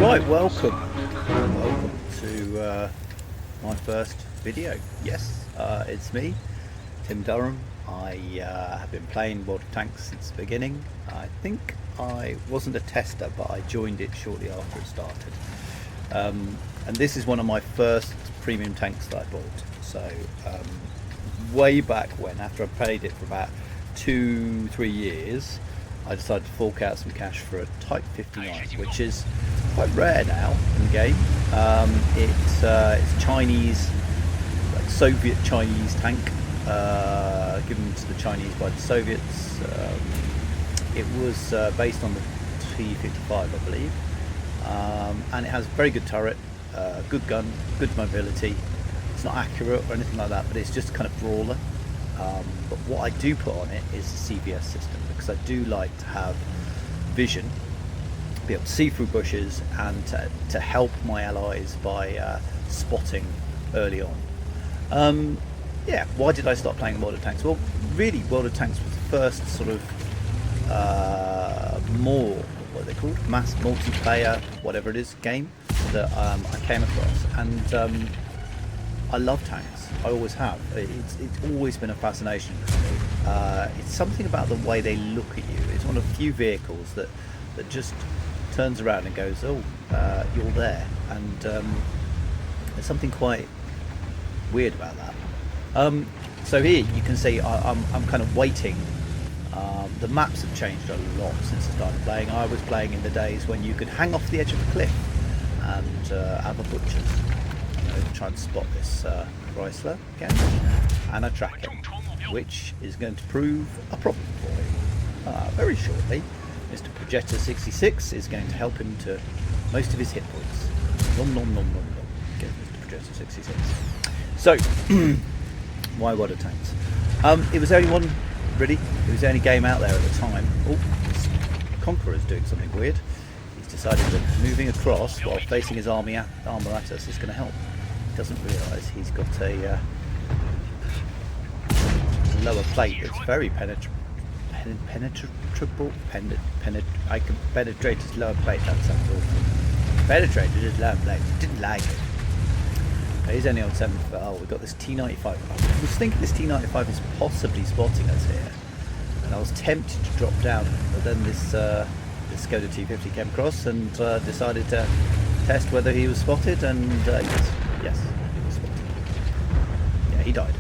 Right, welcome to my first video. Yes, it's me, Tim Durham. I have been playing World of Tanks since the beginning. I think I wasn't a tester, but I joined it shortly after it started. And this is one of my first premium tanks that I bought. So way back when, after I played it for about 2-3 years, I decided to fork out some cash for a Type-59, which is quite rare now in the game. It's Chinese, like Soviet Chinese tank, given to the Chinese by the Soviets. It was based on the T-55, I believe, and it has a very good turret, good gun, good mobility. It's not accurate or anything like that, but it's just kind of brawler. But what I do put on it is the CVS system, because I do like to have vision, be able to see through bushes, and to help my allies by spotting early on. Yeah, why did I start playing World of Tanks? Well, really, World of Tanks was the first sort of more, what are they called? Mass multiplayer, whatever it is, game that I came across. And I love tanks. I always have. It's always been a fascination for me. It's something about the way they look at you. It's one of the few vehicles that just turns around and goes, "Oh, you're there," and there's something quite weird about that. So here you can see I'm kind of waiting. The maps have changed a lot since I started playing. I was playing in the days when you could hang off the edge of a cliff and have a butcher's. Try and spot this Chrysler again, and I track him, which is going to prove a problem for him. Very shortly, Mr. Projector 66 is going to help him to most of his hit points. Nom nom nom nom nom. Get Mr. Projector 66. So, why World of Tanks? It was only one, really. It was the only game out there at the time. Oh, this Conqueror's doing something weird. He's decided that moving across while facing his armor at us is going to help. Doesn't realise he's got a lower plate that's very penetrable. I can penetrate his lower plate. That sounds awful. Penetrated his lower plate. Didn't like it. He's only on 7. Oh, we've got this T-95. I was thinking this T-95 is possibly spotting us here, and I was tempted to drop down, but then this Skoda T50 came across and decided to test whether he was spotted, and yes, he was spotted. Yeah, he died.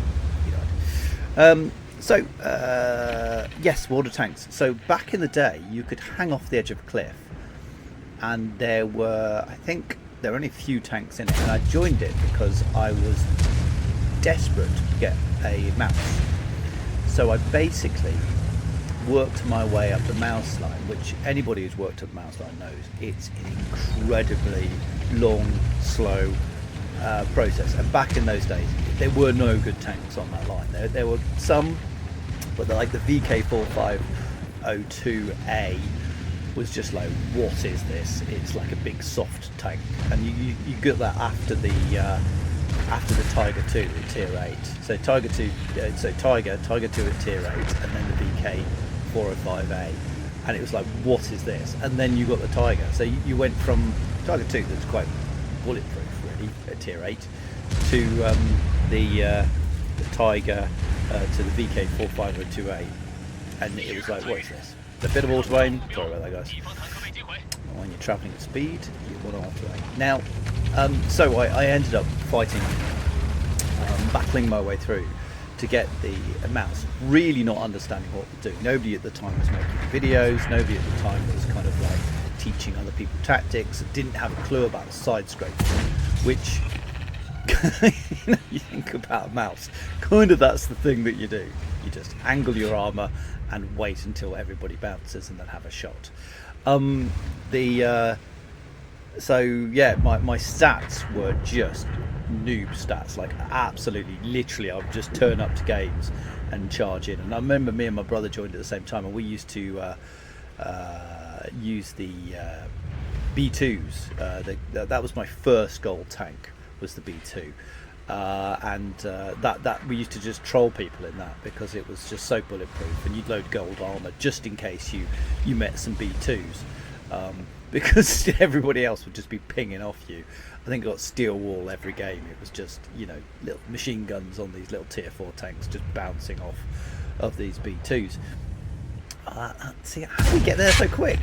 Yes, World of Tanks. So back in the day, you could hang off the edge of a cliff, and there were, I think, there were only a few tanks in it, and I joined it because I was desperate to get a mouse. So I basically worked my way up the mouse line, which anybody who's worked up the mouse line knows it's an incredibly long, slow process. And back in those days, there were no good tanks on that line. There were some, but like the VK4502A was just like, what is this? It's like a big soft tank, and you get that after the Tiger 2 at tier 8. So Tiger 2 at tier 8, and then the VK405A, and it was like, what is this? And then you got the Tiger. So you went from Tiger 2, that's quite bulletproof really at tier 8, to the Tiger, to the VK4502A, and it was like, what is this? A bit of auto aim. Sorry about that, guys. When you're travelling at speed, you want auto aim. Now, so I ended up fighting, battling my way through to get the mouse, really not understanding what to do. Nobody at the time was making videos, nobody at the time was kind of like teaching other people tactics, didn't have a clue about side scraping, which, you think about a mouse, kind of that's the thing that you do. You just angle your armour and wait until everybody bounces and then have a shot. So yeah, my stats were just noob stats, like absolutely, literally, I would just turn up to games and charge in. And I remember me and my brother joined at the same time, and we used to use the B2s. That was my first gold tank, was the B2. That we used to just troll people in that, because it was just so bulletproof, and you'd load gold armor just in case you met some B2s. because everybody else would just be pinging off you. I think it got steel wall every game. It was just, you know, little machine guns on these little tier 4 tanks just bouncing off of these B2s. See, how do we get there so quick?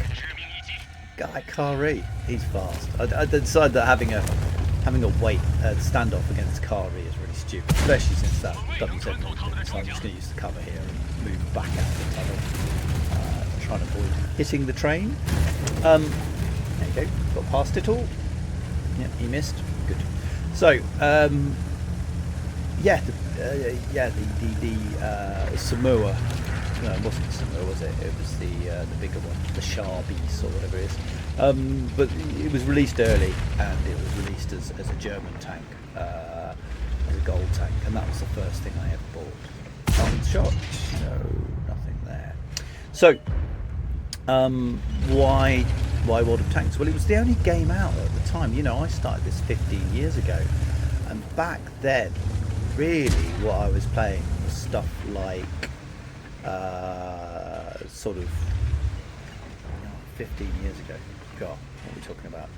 Guy Kari, he's fast. I decided that having a weight standoff against Kari is really stupid, especially since that W7 moved in. So I'm just going to use the cover here and move back out the tunnel, trying to avoid hitting the train. There you go, got past it all. Yeah, he missed. Good. So, yeah, the Samoa. No, it wasn't the Samoa, was it? It was the bigger one, the Sharbies or whatever it is. But it was released early, and it was released as a German tank, as a gold tank, and that was the first thing I ever bought. Shot? No, nothing there. So, why World of Tanks? Well, it was the only game out at the time. You know, I started this 15 years ago, and back then, really, what I was playing was stuff like sort of 15 years ago. God, what are we talking about?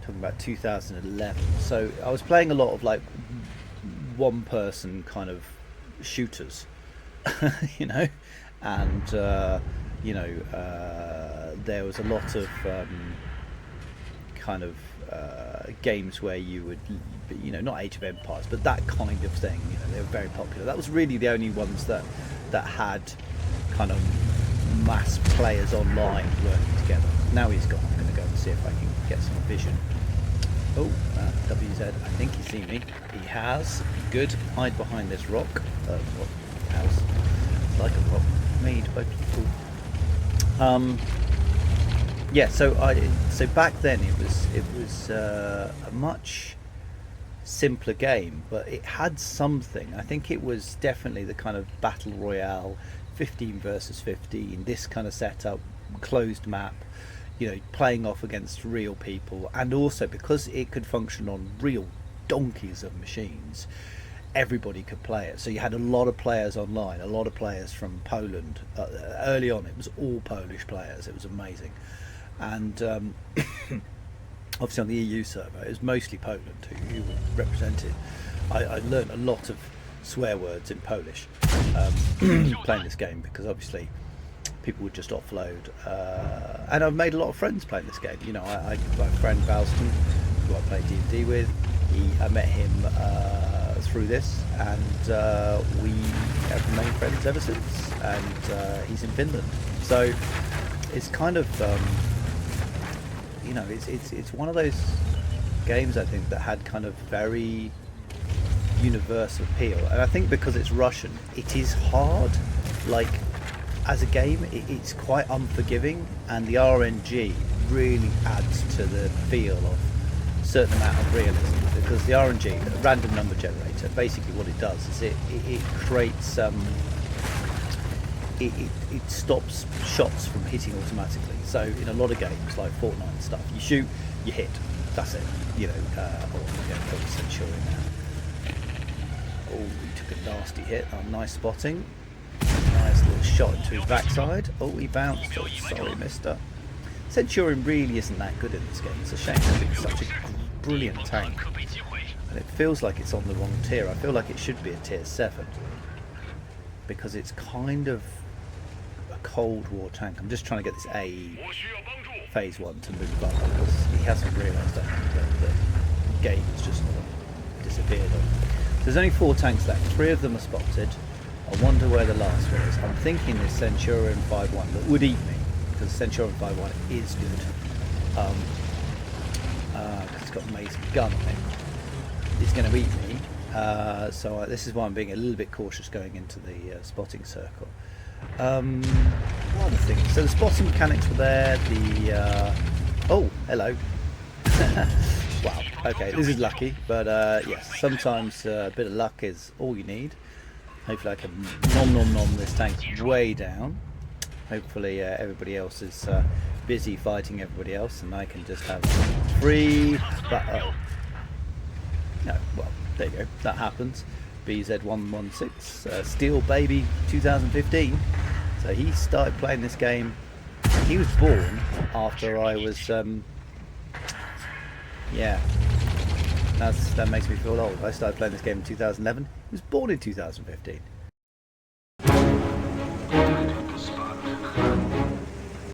Talking about 2011. So I was playing a lot of like one-person kind of shooters, you know, and you know, there was a lot of kind of games where you would, you know, not Age of Empires, but that kind of thing. You know, they were very popular. That was really the only ones that had kind of mass players online working together. Now he's gone. I'm going to go and see if I can get some vision. Oh, WZ, I think he's seen me. He has. Good. Hide behind this rock. House. It's like a rock made by people. Yeah. So back then it was a much simpler game, but it had something. I think it was definitely the kind of battle royale, 15 versus 15, this kind of setup, closed map, you know, playing off against real people, and also because it could function on real donkeys of machines, everybody could play it. So you had a lot of players online, a lot of players from Poland. Early on it was all Polish players. It was amazing. And obviously on the EU server it was mostly Poland who were represented. I learned a lot of swear words in Polish playing this game, because obviously people would just offload, and I've made a lot of friends playing this game. You know, my friend Valston, who I play D&D with, I met him through this, and we have remained friends ever since, and he's in Finland. So it's kind of you know, it's one of those games, I think, that had kind of very universal appeal, and I think because it's Russian, it is hard. Like, as a game, it's quite unforgiving, and the RNG really adds to the feel of a certain amount of realism, because the RNG, a random number generator, basically what it does is it creates it stops shots from hitting automatically. So in a lot of games like Fortnite and stuff, you shoot, you hit, that's it. You know, put the Centurion now. Oh, he took a nasty hit. Oh, nice spotting. Nice little shot into his backside. Oh, he bounced. Oh, sorry, mister. Centurion really isn't that good in this game. It's a shame, because it's such a brilliant tank. And it feels like it's on the wrong tier. I feel like it should be a tier 7. Because it's kind of a Cold War tank. I'm just trying to get this A phase 1 to move up, because he hasn't realised, I think, that the game has just disappeared on. So there's only 4 tanks left. 3 of them are spotted. I wonder where the last one is. I'm thinking this Centurion 5-1 that would eat me, because Centurion 5-1 is good. Because it's got an amazing gun on it. It's going to eat me. So this is why I'm being a little bit cautious going into the spotting circle. What other things? So the spotting mechanics were there. Oh, hello. Wow. Okay, this is lucky, but yes, sometimes a bit of luck is all you need. Hopefully I can nom this tank way down. Hopefully everybody else is busy fighting everybody else, and I can just have free. But no, well, there you go. That happens. BZ116, Steel Baby 2015. So he started playing this game He was born after I was, yeah, that makes me feel old. I started playing this game in 2011. He was born in 2015.